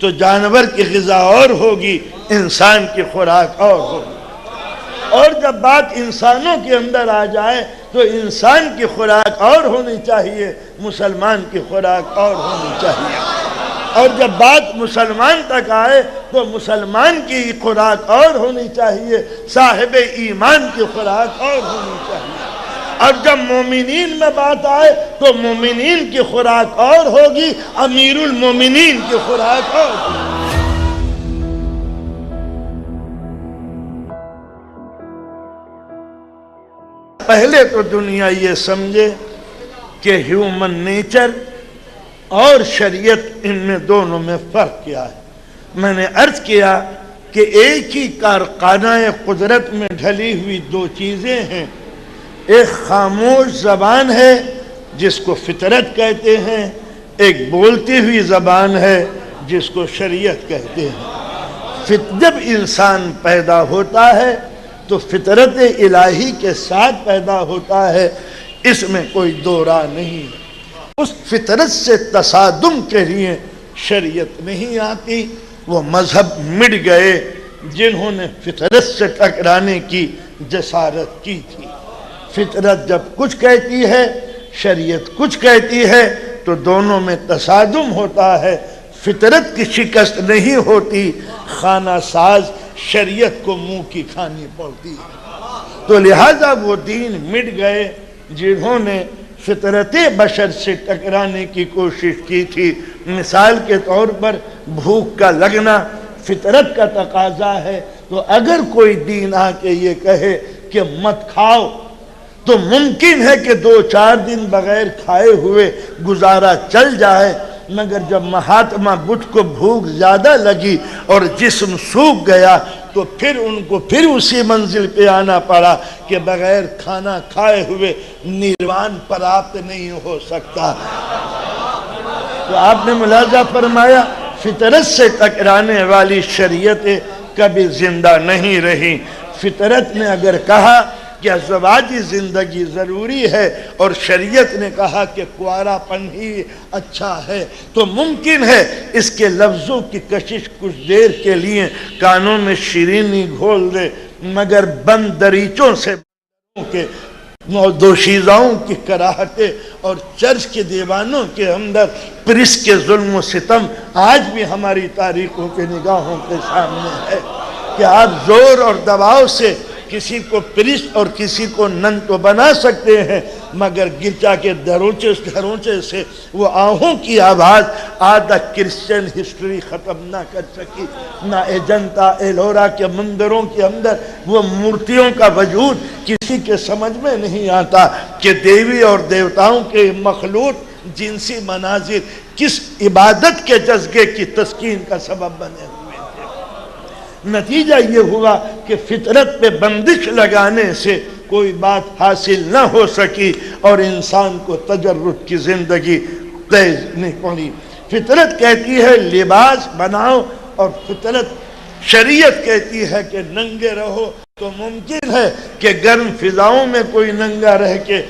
تو جانور کی غذا اور ہوگی، انسان کی خوراک اور ہوگی۔ اور جب بات انسانوں کے اندر آ جائے تو انسان کی خوراک اور ہونی چاہیے، مسلمان کی خوراک اور ہونی چاہیے۔ اور جب بات مسلمان تک آئے تو مسلمان کی خوراک اور ہونی چاہیے، صاحب ایمان کی خوراک اور ہونی چاہیے۔ اور جب مومنین میں بات آئے تو مومنین کی خوراک اور ہوگی، امیر المومنین کی خوراک اور ہوگی۔ پہلے تو دنیا یہ سمجھے کہ ہیومن نیچر اور شریعت ان میں دونوں میں فرق کیا ہے۔ میں نے عرض کیا کہ ایک ہی کارخانہ قدرت میں ڈھلی ہوئی دو چیزیں ہیں، ایک خاموش زبان ہے جس کو فطرت کہتے ہیں، ایک بولتی ہوئی زبان ہے جس کو شریعت کہتے ہیں۔ جب انسان پیدا ہوتا ہے تو فطرت الہی کے ساتھ پیدا ہوتا ہے، اس میں کوئی دو راہ نہیں۔ اس فطرت سے تصادم کے لیے شریعت نہیں آتی۔ وہ مذہب مٹ گئے جنہوں نے فطرت سے ٹکرانے کی جسارت کی تھی۔ فطرت جب کچھ کہتی ہے، شریعت کچھ کہتی ہے تو دونوں میں تصادم ہوتا ہے۔ فطرت کی شکست نہیں ہوتی، خانہ ساز شریعت کو منہ کی کھانی پڑتی ہے۔ تو لہذا وہ دین مٹ گئے جنہوں نے فطرت بشر سے ٹکرانے کی کوشش کی تھی۔ مثال کے طور پر بھوک کا لگنا فطرت کا تقاضا ہے، تو اگر کوئی دین آ کے یہ کہے کہ مت کھاؤ تو ممکن ہے کہ 2-4 دن بغیر کھائے ہوئے گزارا چل جائے، مگر جب مہاتما بدھ کو بھوک زیادہ لگی اور جسم سوکھ گیا تو پھر ان کو پھر اسی منزل پہ آنا پڑا کہ بغیر کھانا کھائے ہوئے نروان پراپت نہیں ہو سکتا۔ تو آپ نے ملاحظہ فرمایا فطرت سے ٹکرانے والی شریعتیں کبھی زندہ نہیں رہی۔ فطرت نے اگر کہا کہ ازدواجی زندگی ضروری ہے اور شریعت نے کہا کہ کنوارا پن ہی اچھا ہے، تو ممکن ہے اس کے لفظوں کی کشش کچھ دیر کے لیے کانوں میں شیرینی گھول دے، مگر بند دریچوں سے دوشیزاؤں کی کراہتیں اور چرچ کے دیوانوں کے اندر پرس کے ظلم و ستم آج بھی ہماری تاریخوں کے نگاہوں کے سامنے ہے کہ آپ زور اور دباؤ سے کسی کو پرست اور کسی کو نن تو بنا سکتے ہیں، مگر گرجا کے دھروچے سے وہ آہوں کی آواز آدھا کرسچن ہسٹری ختم نہ کر سکی۔ نہ ایجنتا ایلورا کے مندروں کے اندر وہ مورتیوں کا وجود کسی کے سمجھ میں نہیں آتا کہ دیوی اور دیوتاؤں کے مخلوط جنسی مناظر کس عبادت کے جذبے کی تسکین کا سبب بنے ہوئے۔ نتیجہ یہ ہوا کہ فطرت پہ بندش لگانے سے کوئی بات حاصل نہ ہو سکی اور انسان کو تجرد کی زندگی تیز نہیں پڑی۔ فطرت کہتی ہے لباس بناؤ اور فطرت شریعت کہتی ہے کہ ننگے رہو۔ تو ممکن ہے کہ گرم فضاؤں میں کوئی ننگا رہ کے